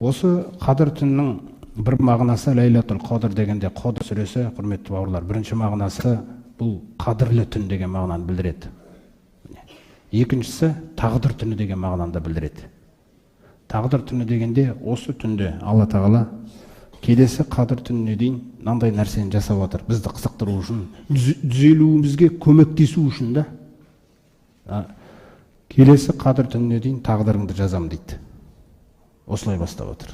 Осы қадір түннің бір мағынасы Ләйләтул Қадр дегенде, Қадр сүресі, құрметті бауырлар, бірінші мағынасы бұл қадірлі түн деген мағынаны білдіреді. Екіншісі тағдыр түні деген мағынаны білдіреді. Тағдыр түні дегенде осы түнде Алла Тағала келесі қадір түніне дейін мынандай нәрсені жасап отыр. Бізді қызықтыру үшін, түзелуімізге көмектесу үшін да. Келесі қадір түніне дейін тағдырыңды жазам дейді. Осылай бастап отыр.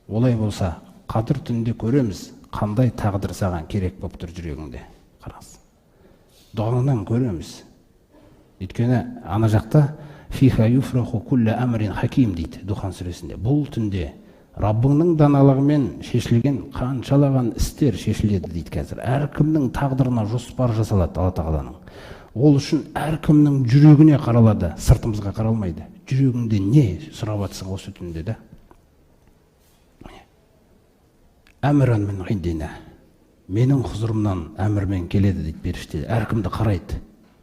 Олай болса, қадір түнінде көреміз, қандай тағдыр саған керек болып тұр жүрегіңде. Қараңыз. Дұғаңнан көреміз. Өйткені ана жақта фиха юфраху кулла амрин хаким дейді Духан сүресінде. Бұл түнде Раббыңның даналығымен шешілген қаншалаған істер шешіледі дейді қазір. Әркімнің тағдырына жоспар жасалады Алла Тағаланың. Ол үшін әркімнің жүрегіне қаралады, сыртымызға қаралмайды. Жүрегіңде не сұрап жатсың осы түнде да? Әміран мен ғиндина. Менің құзырымнан әмірмен келеді дейді періште. Әркімді қарайды.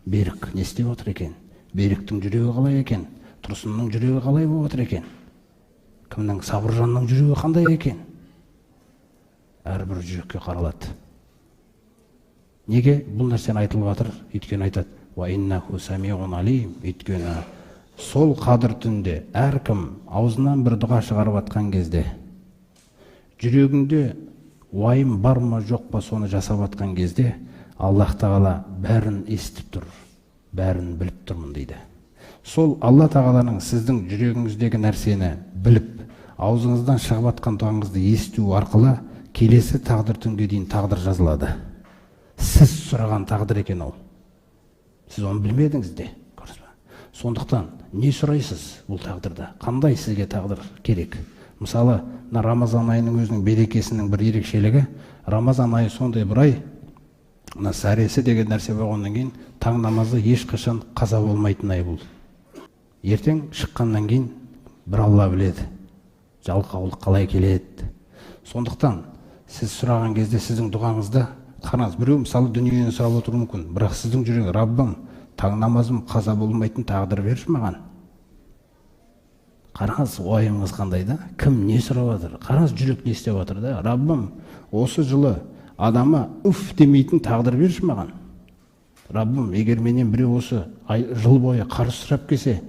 Берік не істеп отыр екен? Беріктің жүрегі қалай екен? Тұрсынның жүрегі қалай болып отыр екен? Кімнің Сабыржанның жүрегі қандай екен? Әрбір жүрекке қаралады. Неге бұл нәрсені айтылып жатыр? Өйткені айтады: "Ва иннаху самиун алим". Өйткені сол қадір түнде әркім аузынан бір дұға шығарып жатқан кезде, жүрегінде уайым бар ма жоқ па соны жасап жатқан кезде, Аллах Тағала бәрін естіп тұр, бәрін біліп тұрмын дейді. Сол Алла Тағаланың сіздің жүрегіңіздегі нәрсені біліп, аузыңыздан шығып жатқан дұғаңызды есту арқылы келесі тағдыр түнге дейін тағдыр жазылады. Сіз сұраған тағдыр екен ол. Сіз оны білмедіңіз де. Сондықтан не сұрайсыз бұл тағдырда? Қандай сізге тағдыр керек? Мысалы, Рамазан айының өзінің берекесінің бір ерекшелігі, Рамазан айы сондай бір ай, сәресі деген нәрсе болғаннан кейін таң намазы ешқашан қаза болмайтын ай бұл. Ертең шыққаннан кейін бір Алла біледі, жалқаулық қалай келеді. Сондықтан сіз сұраған кезде сіздің дұғаңызда, қараңыз, біреу мысалы дүниені сұрап отыруы мүмкін, бірақ сіздің жүрегі: Раббым, таң намазым қаза болмайтын тағдыр берші маған. Қараңыз, уайымыңыз қандай да? Кім не сұрап жатыр? Қараңыз, жүрек не істеп жатыр да? Раббым, осы жылы адама үф демейтін тағдыр берші маған. Раббым, егер менен біреу осы жыл бойы қарыз сұрап келсе,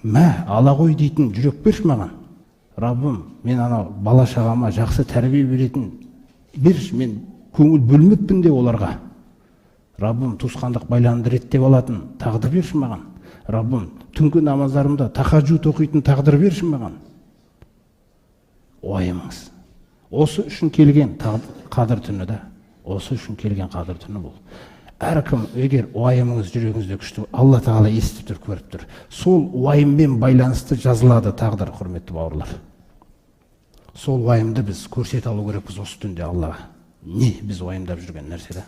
мә, ала ғой дейтін жүрек берші маған. Раббым, мен ана бала шағама жақсы тәрбие беретін берші, мен көңіл бөлмеппін де оларға. Раббым, туысқандық байланды реттеп алатын тағдыр берші маған. Раббым, түнгі намаздарымда тахаджуд оқитын тағдыр берші маған. Уайымыңыз. Осы үшін келген қадір түні да. Осы үшін келген қадір түні бұл. Әркім, егер уайымыңыз жүрегіңізде күшті, Алла Тағала естіп тұр, көріп тұр. Сол уайыммен байланысты жазылады тағдыр, құрметті бауырлар. Сол уайымды біз көрсете алу керекпіз осы түнде Аллаға. Не біз уайымдап жүрген нәрсе да?